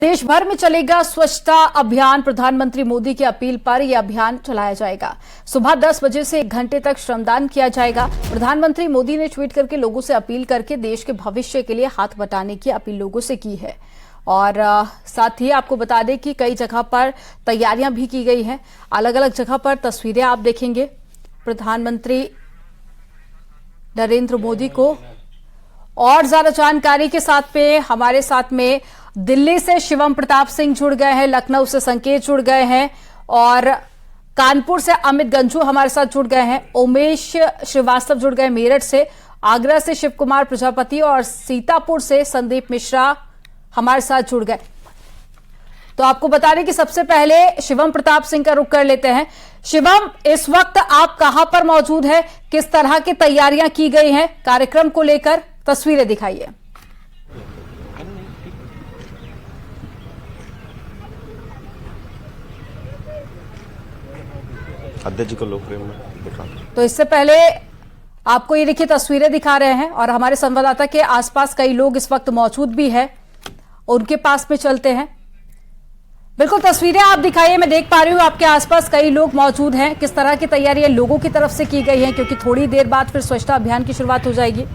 देश भर में चलेगा स्वच्छता अभियान। प्रधानमंत्री मोदी की अपील पर यह अभियान चलाया जाएगा। सुबह 10 बजे से 1 घंटे तक श्रमदान किया जाएगा। प्रधानमंत्री मोदी ने ट्वीट करके लोगों से अपील करके देश के भविष्य के लिए हाथ बटाने की अपील लोगों से की है। और साथ ही आपको बता दें कि कई जगह पर तैयारियां भी की गई हैं। अलग अलग जगह पर तस्वीरें आप देखेंगे प्रधानमंत्री नरेंद्र मोदी को। और ज्यादा जानकारी के साथ में हमारे साथ में दिल्ली से शिवम प्रताप सिंह जुड़ गए हैं, लखनऊ से संकेत जुड़ गए हैं और कानपुर से अमित गंजू हमारे साथ जुड़ गए हैं। उमेश श्रीवास्तव जुड़ गए मेरठ से, आगरा से शिव कुमार प्रजापति और सीतापुर से संदीप मिश्रा हमारे साथ जुड़ गए। तो आपको बता दें कि सबसे पहले शिवम प्रताप सिंह का रुख कर लेते हैं। शिवम, इस वक्त आप कहां पर मौजूद है, किस तरह की तैयारियां की गई हैं कार्यक्रम को लेकर, तस्वीरें दिखाइए। अध्यक्ष जी को लोक प्रेम में दिखा। तो इससे पहले आपको ये देखिए तस्वीरें दिखा रहे हैं और हमारे संवाददाता के आसपास कई लोग इस वक्त मौजूद भी हैं, उनके पास में चलते हैं। बिल्कुल तस्वीरें आप दिखाइए। मैं देख पा रही हूं आपके आसपास कई लोग मौजूद हैं। किस तरह की तैयारियां लोगों की तरफ से की गई हैं, क्योंकि थोड़ी देर बाद फिर स्वच्छता अभियान की शुरुआत हो जाएगी।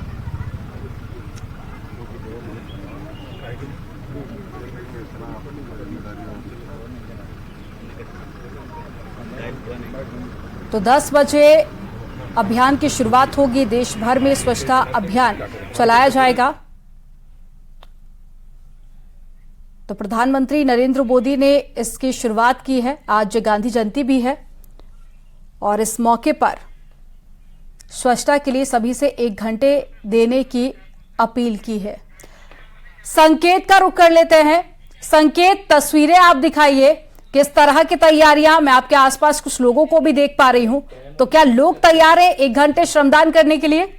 तो 10 बजे अभियान की शुरुआत होगी। देश भर में स्वच्छता अभियान चलाया जाएगा। तो प्रधानमंत्री नरेंद्र मोदी ने इसकी शुरुआत की है। आज गांधी जयंती भी है और इस मौके पर स्वच्छता के लिए सभी से 1 घंटे देने की अपील की है। संकेत का रुख कर लेते हैं। संकेत, तस्वीरें आप दिखाइए, किस तरह की तैयारियां। मैं आपके आसपास कुछ लोगों को भी देख पा रही हूं, तो क्या लोग तैयार हैं 1 घंटे श्रमदान करने के लिए?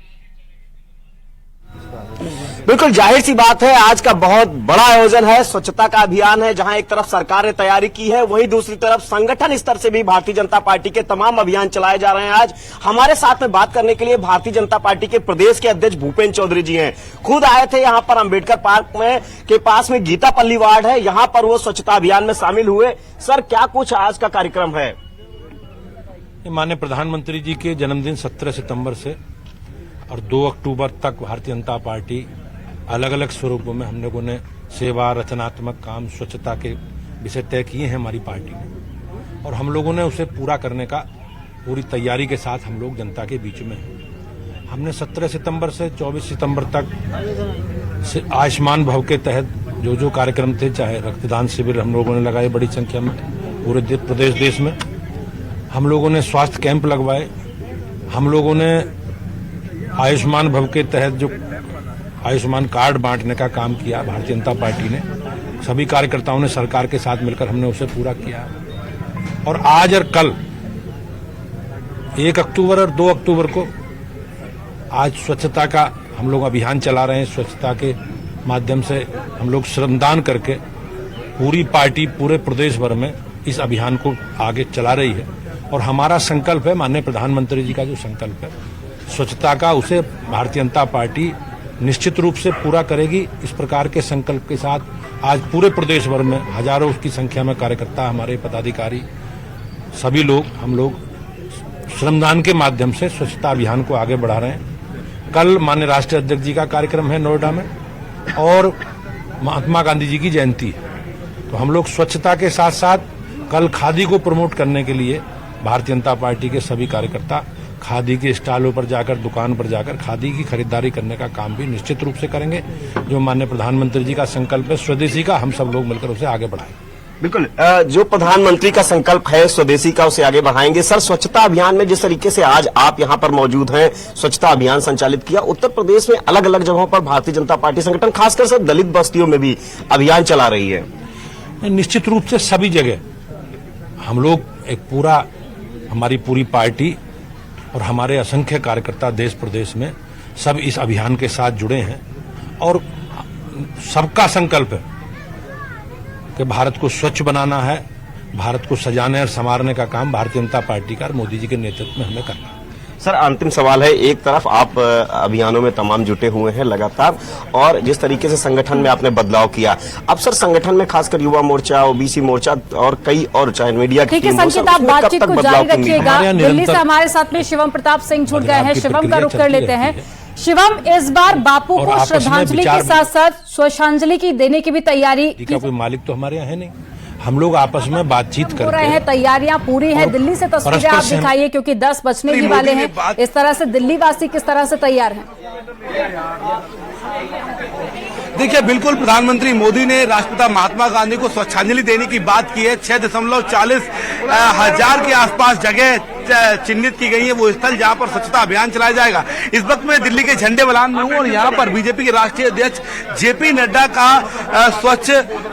बिल्कुल जाहिर सी बात है, आज का बहुत बड़ा आयोजन है, स्वच्छता का अभियान है, जहां एक तरफ सरकार ने तैयारी की है, वहीं दूसरी तरफ संगठन स्तर से भी भारतीय जनता पार्टी के तमाम अभियान चलाए जा रहे हैं। आज हमारे साथ में बात करने के लिए भारतीय जनता पार्टी के प्रदेश के अध्यक्ष भूपेंद्र चौधरी जी हैं। खुद आए थे यहाँ पर अंबेडकर पार्क में के पास में गीता पल्ली वार्ड है, यहाँ पर वो स्वच्छता अभियान में शामिल हुए। सर, क्या कुछ आज का कार्यक्रम है? माननीय प्रधानमंत्री जी के जन्मदिन 17 सितंबर से और 2 अक्टूबर तक भारतीय जनता पार्टी अलग अलग स्वरूपों में हम लोगों ने सेवा, रचनात्मक काम, स्वच्छता के विषय तय किए हैं हमारी पार्टी ने, और हम लोगों ने उसे पूरा करने का पूरी तैयारी के साथ हम लोग जनता के बीच में हैं। हमने 17 सितंबर से 24 सितंबर तक आयुष्मान भव के तहत जो कार्यक्रम थे, चाहे रक्तदान शिविर हम लोगों ने लगाए बड़ी संख्या में पूरे प्रदेश देश में, हम लोगों ने स्वास्थ्य कैंप लगवाए, हम लोगों ने आयुष्मान भव के तहत जो आयुष्मान कार्ड बांटने का काम किया भारतीय जनता पार्टी ने, सभी कार्यकर्ताओं ने सरकार के साथ मिलकर हमने उसे पूरा किया। और आज और कल 1 अक्टूबर और 2 अक्टूबर को आज स्वच्छता का हम लोग अभियान चला रहे हैं। स्वच्छता के माध्यम से हम लोग श्रमदान करके पूरी पार्टी पूरे प्रदेश भर में इस अभियान को आगे चला रही है। और हमारा संकल्प है, माननीय प्रधानमंत्री जी का जो संकल्प है स्वच्छता का, उसे भारतीय जनता पार्टी निश्चित रूप से पूरा करेगी। इस प्रकार के संकल्प के साथ आज पूरे प्रदेश भर में हजारों की संख्या में कार्यकर्ता, हमारे पदाधिकारी, सभी लोग हम लोग श्रमदान के माध्यम से स्वच्छता अभियान को आगे बढ़ा रहे हैं। कल माननीय राष्ट्रीय अध्यक्ष जी का कार्यक्रम है नोएडा में और महात्मा गांधी जी की जयंती है, तो हम लोग स्वच्छता के साथ साथ कल खादी को प्रमोट करने के लिए भारतीय जनता पार्टी के सभी कार्यकर्ता खादी के स्टॉलों पर जाकर, दुकान पर जाकर खादी की खरीदारी करने का काम भी निश्चित रूप से करेंगे। जो माननीय प्रधानमंत्री जी का संकल्प है स्वदेशी का, हम सब लोग मिलकर उसे आगे बढ़ाएंगे। बिल्कुल, जो प्रधानमंत्री का संकल्प है स्वदेशी का, उसे आगे बढ़ाएंगे। सर, स्वच्छता अभियान में जिस तरीके से आज आप यहाँ पर मौजूद हैं, स्वच्छता अभियान संचालित किया, उत्तर प्रदेश में अलग अलग जगहों पर भारतीय जनता पार्टी संगठन खासकर से दलित बस्तियों में भी अभियान चला रही है। निश्चित रूप से सभी जगह हम लोग एक पूरा, हमारी पूरी पार्टी और हमारे असंख्य कार्यकर्ता देश प्रदेश में सब इस अभियान के साथ जुड़े हैं। और सबका संकल्प है कि भारत को स्वच्छ बनाना है, भारत को सजाने और संवारने का काम भारतीय जनता पार्टी का और मोदी जी के नेतृत्व में हमें करना है। सर अंतिम सवाल है, एक तरफ आप अभियानों में तमाम जुटे हुए हैं लगातार, और जिस तरीके से संगठन में आपने बदलाव किया, अब सर संगठन में खासकर युवा मोर्चा, ओबीसी मोर्चा और कई और चाहे मीडिया की ठीक है टीम हो, संकेत, सर, आप उसमें कब बातचीत तक को बदलाव जारी की उम्मीद है? रखिएगा। दिल्ली से निरंतर हमारे साथ में शिवम प्रताप सिंह जुड़ गए हैं। आपकी शिवम का रुख कर प्रतिक्रिया लेते हैं। चलती है। शिवम, इस बार बापू और को आपस में श्रद्धांजलि के विचार साथ साथ श्रद्धांजलि की देने की भी तैयारी का कोई मालिक तो हमारे यहाँ है नहीं, हम लोग आपस में बातचीत हो रहे हैं, करके तैयारियां पूरी हैं। और दिल्ली से तस्वीरें परस्पर आप सहमति- दिखाइए, क्योंकि 10 बजने ही वाले हैं। इस तरह से दिल्ली वासी किस तरह से तैयार हैं? देखिए, बिल्कुल प्रधानमंत्री मोदी ने राष्ट्रपिता महात्मा गांधी को श्रद्धांजलि देने की बात की है। 6.40 के आसपास जगह चिन्हित की गई है, वो स्थल जहां पर स्वच्छता अभियान चलाया जाएगा। इस वक्त मैं दिल्ली के झंडे बलान में हूं और यहां पर बीजेपी के राष्ट्रीय अध्यक्ष जेपी नड्डा का स्वच्छ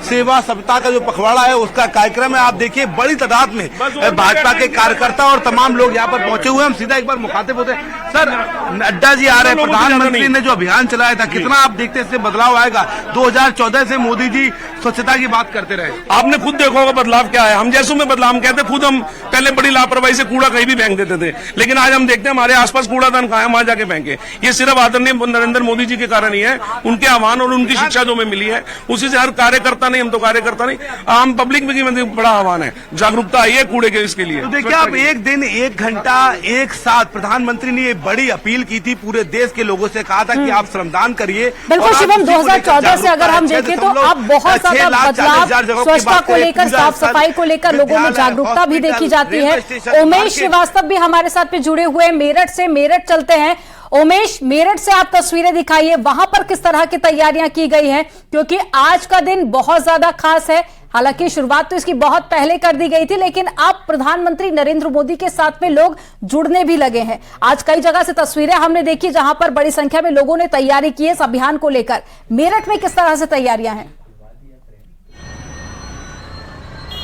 सेवा सप्ताह का जो पखवाड़ा है उसका कार्यक्रम है। आप देखिए बड़ी तादाद में भाजपा के कार्यकर्ता और तमाम लोग यहाँ पर पहुंचे हुए हैं। हम सीधा एक बार मुखातिब होते हैं। सर, नड्डा जी आ रहे हैं, प्रधानमंत्री ने जो अभियान चलाया था, कितना आप देखते हैं इससे बदलाव आएगा? 2014 से मोदी जी स्वच्छता की बात करते रहे, आपने खुद देखा होगा बदलाव क्या है। हम जैसों में बदलाव, हम कहते खुद हम पहले बड़ी लापरवाही से कूड़ा भी फेंक देते थे, लेकिन आज हम देखते हैं हमारे आसपास कूड़ादान कहाँ है, वहां जाके फेंके। ये सिर्फ आदरणीय नरेंद्र मोदी जी के कारण ही है, उनके आह्वान और उनकी शिक्षा जो हमें मिली है उसी से। हर कार्यकर्ता नहीं, हम तो कार्यकर्ता नहीं, आम पब्लिक में बड़ा आह्वान है, जागरूकता आई है कूड़े के इसके लिए। तो देखिए आप एक दिन 1 घंटा एक साथ प्रधानमंत्री ने ये बड़ी अपील की थी, पूरे देश के लोगों से कहा था कि आप श्रमदान करिए। बिल्कुल शिवम, 2014 से अगर हम देखें तो अब बहुत ज्यादा बदलाव स्वच्छता को लेकर, साफ सफाई को लेकर लोगों में जागरूकता भी देखी जाती है। उमेश श्रीवास्तव भी हमारे साथ में जुड़े हुए हैं मेरठ से। मेरठ चलते हैं। उमेश, मेरठ से आप तस्वीरें दिखाइए, वहां पर किस तरह की तैयारियां की गई हैं, क्योंकि आज का दिन बहुत ज्यादा खास है। हालांकि शुरुआत तो इसकी बहुत पहले कर दी गई थी, लेकिन अब प्रधानमंत्री नरेंद्र मोदी के साथ में लोग जुड़ने भी लगे हैं। आज कई जगह से तस्वीरें हमने देखी जहां पर बड़ी संख्या में लोगों ने तैयारी की है इस अभियान को लेकर। मेरठ में किस तरह से तैयारियां हैं?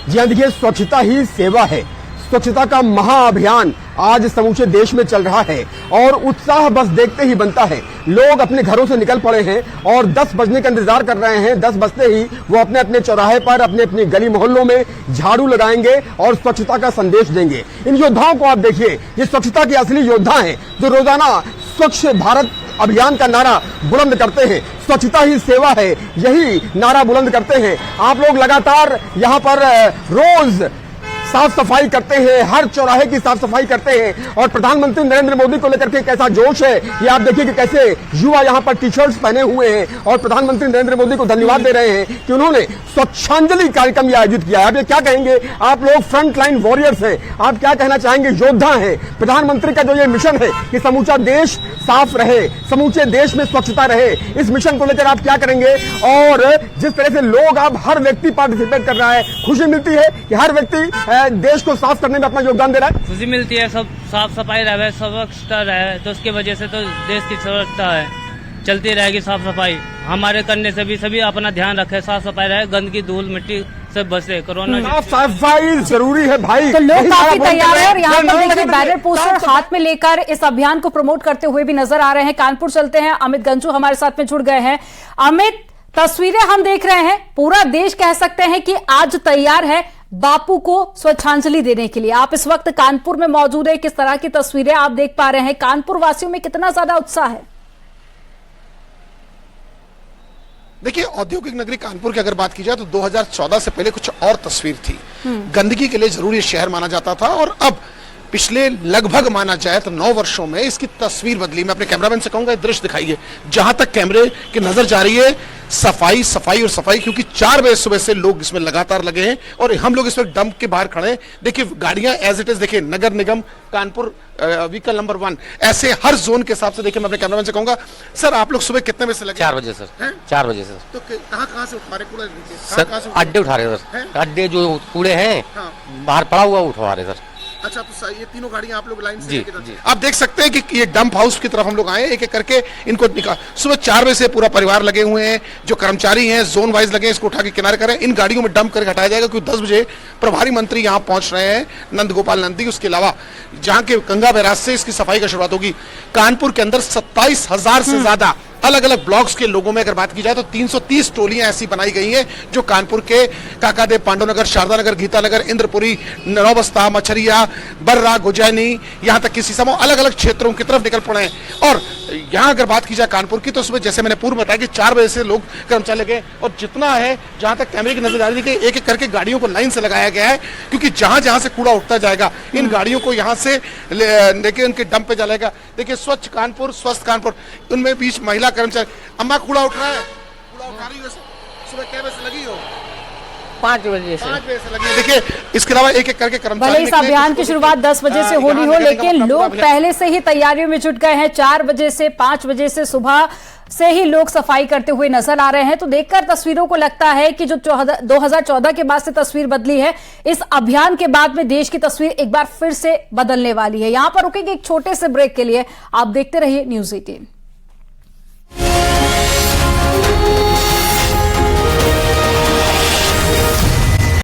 जी हाँ, देखिए, स्वच्छता ही सेवा है। स्वच्छता का महाअभियान आज समूचे देश में चल रहा है और उत्साह बस देखते ही बनता है। लोग अपने घरों से निकल पड़े हैं और 10 बजने का इंतजार कर रहे हैं। 10 बजते ही वो अपने अपने चौराहे पर, अपने अपनी गली मोहल्लों में झाड़ू लगाएंगे और स्वच्छता का संदेश देंगे। इन योद्धाओं को आप देखिए, ये स्वच्छता के असली योद्धा हैं जो रोजाना स्वच्छ भारत अभियान का नारा बुलंद करते हैं। स्वच्छता ही सेवा है, यही नारा बुलंद करते हैं। आप लोग लगातार यहाँ पर रोज साफ सफाई करते हैं, हर चौराहे की साफ सफाई करते हैं और प्रधानमंत्री नरेंद्र मोदी को लेकर के कैसा जोश है ये आप देखिए कि कैसे युवा यहाँ पर टी शर्ट्स पहने हुए हैं और प्रधानमंत्री नरेंद्र मोदी को धन्यवाद दे रहे हैं कि उन्होंने स्वच्छांजलि कार्यक्रम ये आयोजित किया है। आप ये क्या कहेंगे? आप लोग फ्रंट लाइन वॉरियर्स हैं, आप क्या कहना चाहेंगे? योद्धा हैं। प्रधानमंत्री का जो ये मिशन है कि समूचा देश साफ रहे, समूचे देश में स्वच्छता रहे, इस मिशन को लेकर आप क्या करेंगे? और जिस तरह से लोग, आप हर व्यक्ति पार्टिसिपेट कर रहा है, खुशी मिलती है कि हर व्यक्ति देश को साफ करने में अपना योगदान दे रहा है। खुशी मिलती है, सब साफ सफाई रहे, स्वच्छता रहे, तो उसकी वजह से तो देश की स्वच्छता है, चलती रहेगी साफ सफाई। हमारे करने से भी सभी अपना ध्यान रखे, साफ सफाई रहे, गंदगी धूल मिट्टी से बचे, कोरोना साफ सफाई जरूरी है भाई। तो लोग काफी तैयार हैं और यहाँ पर देखिए बैनर पोस्टर हाथ में लेकर इस अभियान को प्रमोट करते हुए भी नजर आ रहे हैं। कानपुर चलते हैं, अमित गंजू हमारे साथ में जुड़ गए हैं। अमित, तस्वीरें हम देख रहे हैं, पूरा देश कह सकते हैं कि आज तैयार है बापू को श्रद्धांजलि देने के लिए। आप इस वक्त कानपुर में मौजूद है, किस तरह की तस्वीरें आप देख पा रहे हैं? कानपुर वासियों में कितना ज्यादा उत्साह है? देखिए, औद्योगिक नगरी कानपुर की अगर बात की जाए तो 2014 से पहले कुछ और तस्वीर थी। गंदगी के लिए जरूरी शहर माना जाता था और अब पिछले लगभग माना जाए तो 9 वर्षों में इसकी तस्वीर बदली। मैं अपने कैमरामैन से कहूंगा दृश्य दिखाइए, जहां तक कैमरे की नजर जा रही है, सफाई सफाई और सफाई, क्योंकि 4 बजे सुबह से लोग इसमें लगातार लगे हैं और हम लोग इस वक्त डंप के बाहर खड़े हैं। देखिए गाड़ियां एज इट इज, देखिए नगर निगम कानपुर व्हीकल नंबर 1, ऐसे हर जोन के हिसाब से। देखिए मैं अपने कैमरामैन से कहूंगा, सर आप लोग सुबह कितने बजे से लगे? 4 बजे सर। 4 बजे सर। तो कहाँ से उठा रहे कूड़ा? सर अड्डे उठा रहे सर, अड्डे जो कूड़े हैं बाहर पड़ा हुआ उठवा रहे सर। अच्छा, तो ये तीनों गाड़ियां आप लोग लाइन से जी। आप देख सकते हैं कि ये डंप हाउस की तरफ हम लोग आए, एक एक करके इनको निकाल। सुबह 4 बजे से पूरा परिवार लगे हुए हैं, जो कर्मचारी हैं जोन वाइज लगे हैं, इसको उठा के किनारे करें। इन गाड़ियों में डंप करके हटाया जाएगा, क्योंकि 10 बजे प्रभारी मंत्री यहाँ पहुंच रहे हैं, नंद गोपाल नंदी। उसके अलावा जहाँ के गंगा बैराज से इसकी सफाई का शुरुआत होगी। कानपुर के अंदर 27,000 से ज्यादा अलग अलग ब्लॉक्स के लोगों में अगर बात की जाए तो 330 टोलियां ऐसी बनाई गई हैं जो कानपुर के काकादेव, पांडवनगर, शारदा नगर, गीता नगर, इंद्रपुरी, नौबस्ता, मछरिया, बर्रा, गुजैनी, यहां तक कि सीसामऊ, अलग अलग क्षेत्रों की तरफ निकल पड़े हैं। और यहां अगर बात की जाए कानपुर की तो सुबह जैसे मैंने पूर्व बताया कि 4 बजे से लोग कर्मचारी लगे और जितना है जहां तक कैमरे की नजर आ रही थी एक एक करके गाड़ियों को लाइन से लगाया गया है, क्योंकि जहां जहां से कूड़ा उठता जाएगा इन गाड़ियों को यहां से लेके उनके डंप पे जाएगा। देखिए, स्वच्छ कानपुर, स्वस्थ कानपुर, उनमें बीच महिला कर्मचारी। अम्मा, कूड़ा उठ रहा है? कूड़ा उठा रही हो? सुबह क्या बजे से लगी हो? 5 बजे से। 5 बजे से लगी है। देखिए, इसके अलावा एक एक करके कर्मचारी भले इस अभियान की शुरुआत 10 बजे से होनी हो, लेकिन लोग पहले से ही तैयारियों में जुट गए हैं। 4 बजे से 5 बजे से सुबह से ही लोग सफाई करते हुए नजर आ रहे हैं। तो देखकर तस्वीरों को लगता है कि जो 2014 के बाद से तस्वीर बदली है, इस अभियान के बाद में देश की तस्वीर एक बार फिर से बदलने वाली है। यहां पर रुकेंगे एक छोटे से ब्रेक के लिए। आप देखते रहिए न्यूज़ 18।